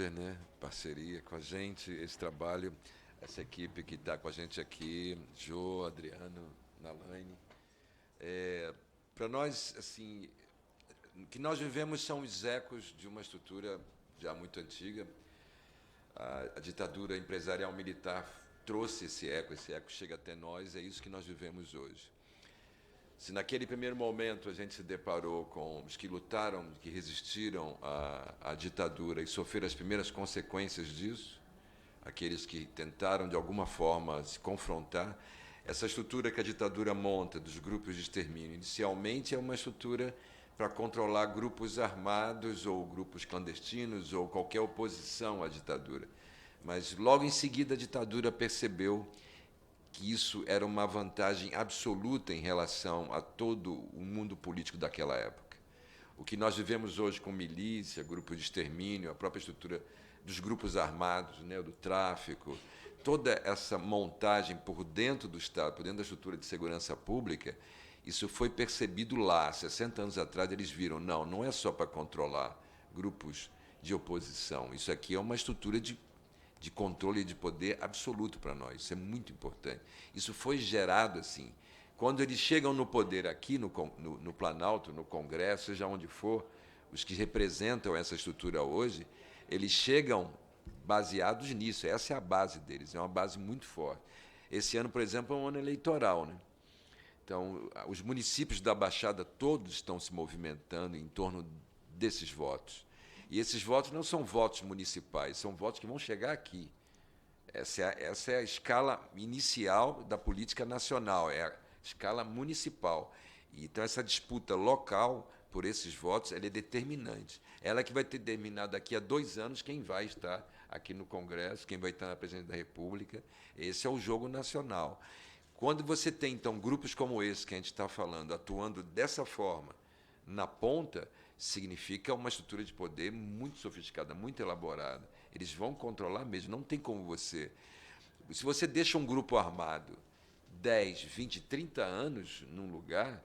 Glauber, né? Parceria com a gente, esse trabalho, essa equipe que está com a gente aqui, Jô, Adriano, Nalaine. Para nós, assim, o que nós vivemos são os ecos de uma estrutura já muito antiga. A ditadura empresarial militar trouxe esse eco chega até nós, é isso que nós vivemos hoje. Se naquele primeiro momento a gente se deparou com os que lutaram, que resistiram à ditadura e sofreram as primeiras consequências disso, aqueles que tentaram de alguma forma se confrontar, essa estrutura que a ditadura monta dos grupos de extermínio, inicialmente é uma estrutura para controlar grupos armados ou grupos clandestinos ou qualquer oposição à ditadura. Mas logo em seguida a ditadura percebeu que isso era uma vantagem absoluta em relação a todo o mundo político daquela época. O que nós vivemos hoje com milícia, grupos de extermínio, a própria estrutura dos grupos armados, né, do tráfico, toda essa montagem por dentro do Estado, por dentro da estrutura de segurança pública, isso foi percebido lá. 60 anos atrás, eles viram, não é só para controlar grupos de oposição, isso aqui é uma estrutura de controle e de poder absoluto para nós. Isso é muito importante. Isso foi gerado assim. Quando eles chegam no poder aqui no Planalto, no Congresso, seja onde for, os que representam essa estrutura hoje, eles chegam baseados nisso. Essa é a base deles, é uma base muito forte. Esse ano, por exemplo, é um ano eleitoral, né? Então, os municípios da Baixada todos estão se movimentando em torno desses votos. E esses votos não são votos municipais, são votos que vão chegar aqui. Essa é a escala inicial da política nacional, é a escala municipal. Então, essa disputa local por esses votos ela é determinante. Ela que vai determinar daqui a 2 anos quem vai estar aqui no Congresso, quem vai estar na presidência da República. Esse é o jogo nacional. Quando você tem, então, grupos como esse que a gente está falando, atuando dessa forma, na ponta, significa uma estrutura de poder muito sofisticada, muito elaborada. Eles vão controlar mesmo, não tem como você... Se você deixa um grupo armado 10, 20, 30 anos num lugar,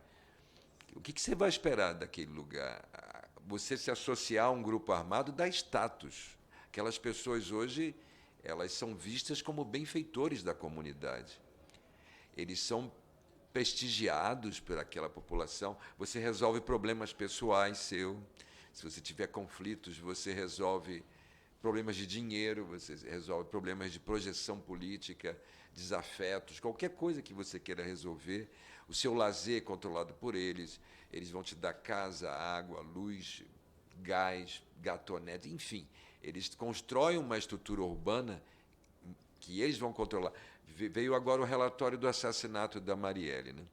o que você vai esperar daquele lugar? Você se associar a um grupo armado dá status. Aquelas pessoas hoje, elas são vistas como benfeitores da comunidade. Eles são prestigiados por aquela população. Você resolve problemas pessoais seu. Se você tiver conflitos, você resolve problemas de dinheiro, você resolve problemas de projeção política, desafetos, qualquer coisa que você queira resolver. O seu lazer é controlado por eles. Eles vão te dar casa, água, luz, gás, gatonete, enfim. Eles constroem uma estrutura urbana que eles vão controlar. Veio agora o relatório do assassinato da Marielle, né?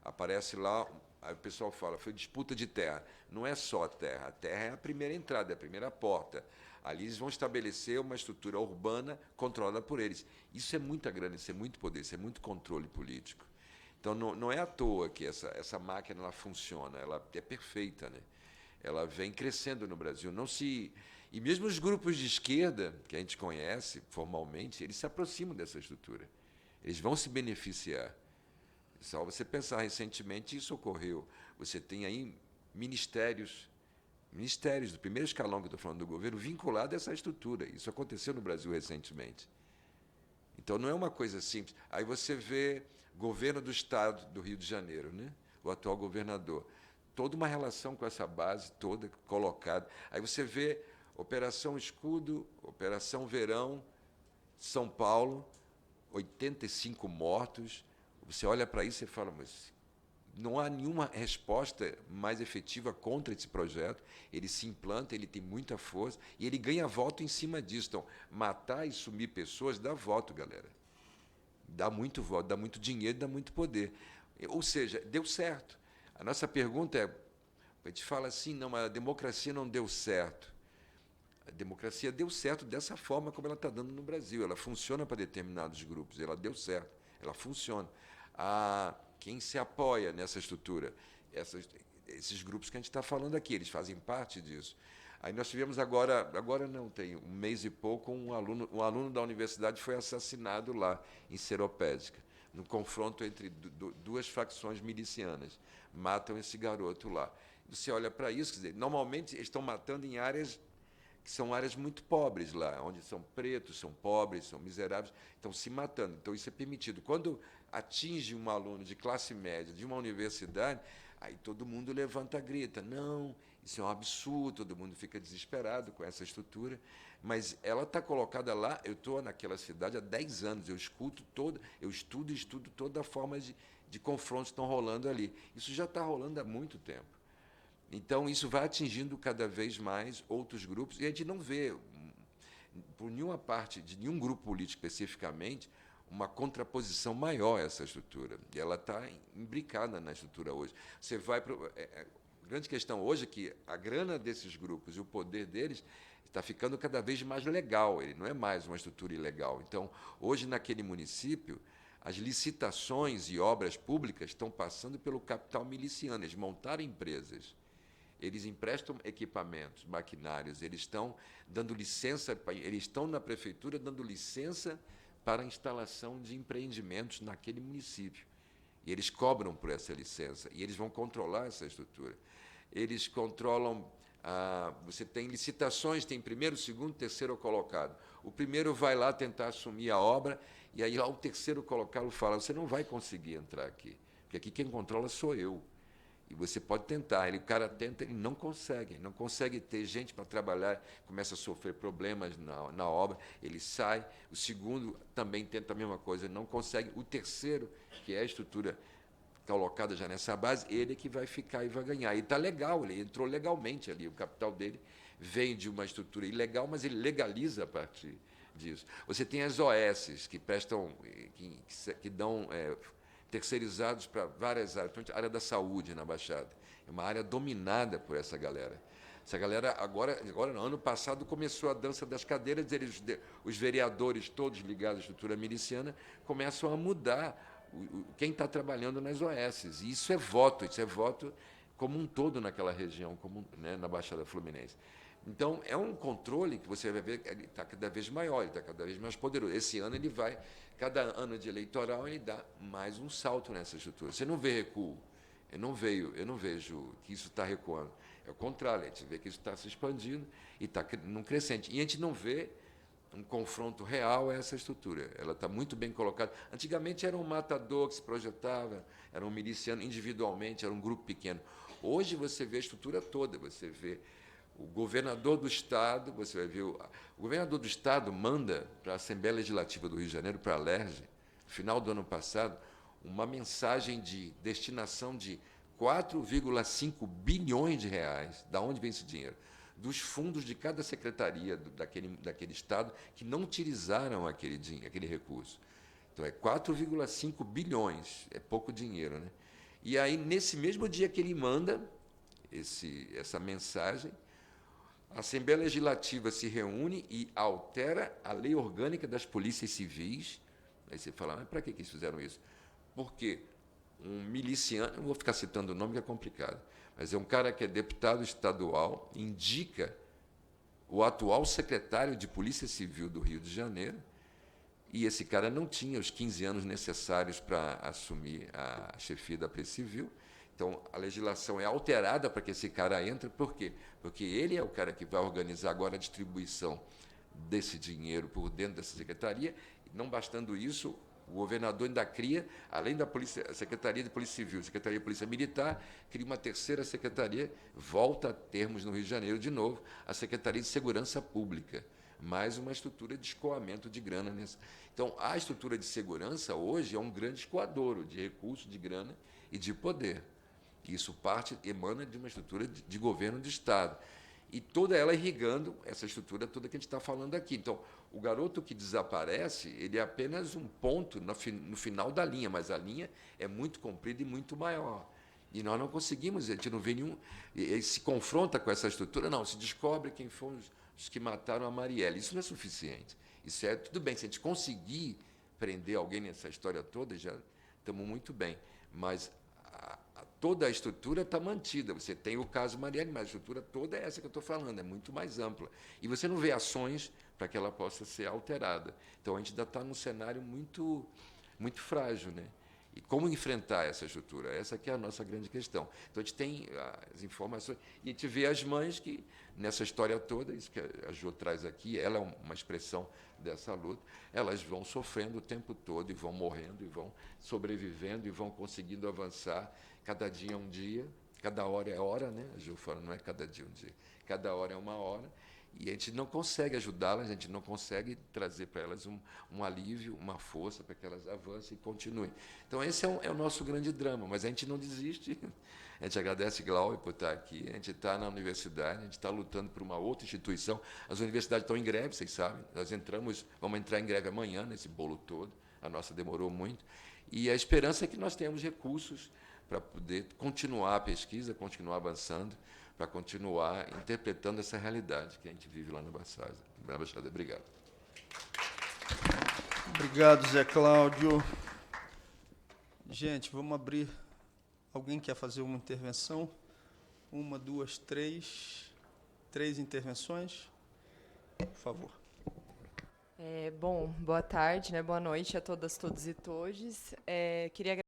Aparece lá, aí o pessoal fala, foi disputa de terra. Não é só a terra é a primeira entrada, é a primeira porta. Ali eles vão estabelecer uma estrutura urbana controlada por eles. Isso é muita grana, isso é muito poder, isso é muito controle político. Então, não é à toa que essa máquina ela funciona, ela é perfeita, né? Ela vem crescendo no Brasil. Não se... E mesmo os grupos de esquerda, que a gente conhece formalmente, eles se aproximam dessa estrutura. Eles vão se beneficiar. Só você pensar, recentemente isso ocorreu. Você tem aí ministérios do primeiro escalão que eu estou falando do governo, vinculado a essa estrutura. Isso aconteceu no Brasil recentemente. Então, não é uma coisa simples. Aí você vê governo do Estado do Rio de Janeiro, né? O atual governador. Toda uma relação com essa base toda colocada. Aí você vê Operação Escudo, Operação Verão, São Paulo, 85 mortos. Você olha para isso e fala, mas não há nenhuma resposta mais efetiva contra esse projeto. Ele se implanta, ele tem muita força e ele ganha voto em cima disso. Então, matar e sumir pessoas dá voto, galera. Dá muito voto, dá muito dinheiro, dá muito poder. Ou seja, deu certo. A nossa pergunta é, a gente fala assim, não, mas a democracia não deu certo. A democracia deu certo dessa forma como ela está dando no Brasil. Ela funciona para determinados grupos, ela deu certo, ela funciona. Quem se apoia nessa estrutura? Esses grupos que a gente está falando aqui, eles fazem parte disso. Aí nós tivemos agora não, tem um mês e pouco, um aluno da universidade foi assassinado lá, em Seropédica, no confronto entre duas facções milicianas. Matam esse garoto lá. Você olha para isso, quer dizer, normalmente eles estão matando em áreas que são áreas muito pobres lá, onde são pretos, são pobres, são miseráveis, estão se matando. Então, isso é permitido. Quando atinge um aluno de classe média de uma universidade, aí todo mundo levanta a grita. Não, isso é um absurdo, todo mundo fica desesperado com essa estrutura. Mas ela está colocada lá, eu estou naquela cidade há 10 anos, eu estudo e estudo toda a forma de confrontos que estão rolando ali. Isso já está rolando há muito tempo. Então, isso vai atingindo cada vez mais outros grupos, e a gente não vê, por nenhuma parte, de nenhum grupo político especificamente, uma contraposição maior a essa estrutura. E ela está imbricada na estrutura hoje. Você vai para. A grande questão hoje é que a grana desses grupos e o poder deles está ficando cada vez mais legal, ele não é mais uma estrutura ilegal. Então, hoje, naquele município, as licitações e obras públicas estão passando pelo capital miliciano, eles montaram empresas. Eles emprestam equipamentos, maquinários, eles estão dando licença, eles estão na prefeitura dando licença para a instalação de empreendimentos naquele município. E eles cobram por essa licença, e eles vão controlar essa estrutura. Eles controlam, você tem licitações, tem primeiro, segundo, terceiro colocado. O primeiro vai lá tentar assumir a obra, e aí lá o terceiro colocado fala, você não vai conseguir entrar aqui, porque aqui quem controla sou eu. E você pode tentar, o cara tenta, ele não consegue ter gente para trabalhar, começa a sofrer problemas na obra, ele sai. O segundo também tenta a mesma coisa, não consegue. O terceiro, que é a estrutura colocada já nessa base, ele é que vai ficar e vai ganhar. E está legal, ele entrou legalmente ali, o capital dele vem de uma estrutura ilegal, mas ele legaliza a partir disso. Você tem as OS, que prestam, que dão terceirizados para várias áreas, principalmente a área da saúde na Baixada. É uma área dominada por essa galera. Essa galera, agora no ano passado, começou a dança das cadeiras, os vereadores todos ligados à estrutura miliciana começam a mudar quem está trabalhando nas OS. E isso é voto como um todo naquela região, na Baixada Fluminense. Então, é um controle que você vai ver que ele está cada vez maior, ele está cada vez mais poderoso. Esse ano ele vai, cada ano de eleitoral, ele dá mais um salto nessa estrutura. Você não vê recuo. Eu não vejo que isso está recuando. É o contrário, a gente vê que isso está se expandindo e está num crescente. E a gente não vê um confronto real a essa estrutura. Ela está muito bem colocada. Antigamente era um matador que se projetava, era um miliciano individualmente, era um grupo pequeno. Hoje você vê a estrutura toda, você vê o governador do Estado, você vai ver, o governador do Estado manda para a Assembleia Legislativa do Rio de Janeiro, para a LERJ, no final do ano passado, uma mensagem de destinação de 4,5 bilhões de reais. Da onde vem esse dinheiro? Dos fundos de cada secretaria daquele Estado que não utilizaram aquele recurso. Então, é 4,5 bilhões, é pouco dinheiro, né? E aí, nesse mesmo dia que ele manda essa mensagem, a Assembleia Legislativa se reúne e altera a lei orgânica das polícias civis. Aí você fala, mas para que eles fizeram isso? Porque um miliciano, não vou ficar citando o nome que é complicado, mas é um cara que é deputado estadual, indica o atual secretário de Polícia Civil do Rio de Janeiro, e esse cara não tinha os 15 anos necessários para assumir a chefia da Polícia Civil. Então, a legislação é alterada para que esse cara entre. Por quê? Porque ele é o cara que vai organizar agora a distribuição desse dinheiro por dentro dessa secretaria. Não bastando isso, o governador ainda cria, além da a Secretaria de Polícia Civil, a Secretaria de Polícia Militar, cria uma terceira secretaria, volta a termos no Rio de Janeiro de novo, a Secretaria de Segurança Pública, mais uma estrutura de escoamento de grana. Então, a estrutura de segurança hoje é um grande escoadouro de recursos, de grana e de poder. Isso emana de uma estrutura de governo de Estado. E toda ela irrigando essa estrutura toda que a gente está falando aqui. Então, o garoto que desaparece, ele é apenas um ponto no final da linha, mas a linha é muito comprida e muito maior. E nós não conseguimos, a gente não vê nenhum. Ele se confronta com essa estrutura, não, se descobre quem foram os que mataram a Marielle. Isso não é suficiente. Isso é tudo bem, se a gente conseguir prender alguém nessa história toda, já estamos muito bem. Mas toda a estrutura está mantida. Você tem o caso Marielle, mas a estrutura toda é essa que eu estou falando, é muito mais ampla. E você não vê ações para que ela possa ser alterada. Então, a gente ainda está num cenário muito, muito frágil, né? E como enfrentar essa estrutura? Essa que é a nossa grande questão. Então, a gente tem as informações e a gente vê as mães que, nessa história toda, isso que a Jo traz aqui, ela é uma expressão dessa luta, elas vão sofrendo o tempo todo e vão morrendo e vão sobrevivendo e vão conseguindo avançar. Cada dia é um dia, cada hora é hora, né? A Jo fala, não é cada dia um dia, cada hora é uma hora. E a gente não consegue ajudá-las, a gente não consegue trazer para elas um alívio, uma força para que elas avancem e continuem. Então, esse é o nosso grande drama, mas a gente não desiste. A gente agradece Glauber por estar aqui, a gente está na universidade, a gente está lutando por uma outra instituição. As universidades estão em greve, vocês sabem. Nós vamos entrar em greve amanhã, nesse bolo todo. A nossa demorou muito. E a esperança é que nós tenhamos recursos para poder continuar a pesquisa, continuar avançando, para continuar interpretando essa realidade que a gente vive lá na Baixada. Obrigado. Obrigado, Zé Cláudio. Gente, vamos abrir. Alguém quer fazer uma intervenção? Uma, duas, três. Três intervenções. Por favor. Bom, boa tarde, né? Boa noite a todas, todos e todes. Queria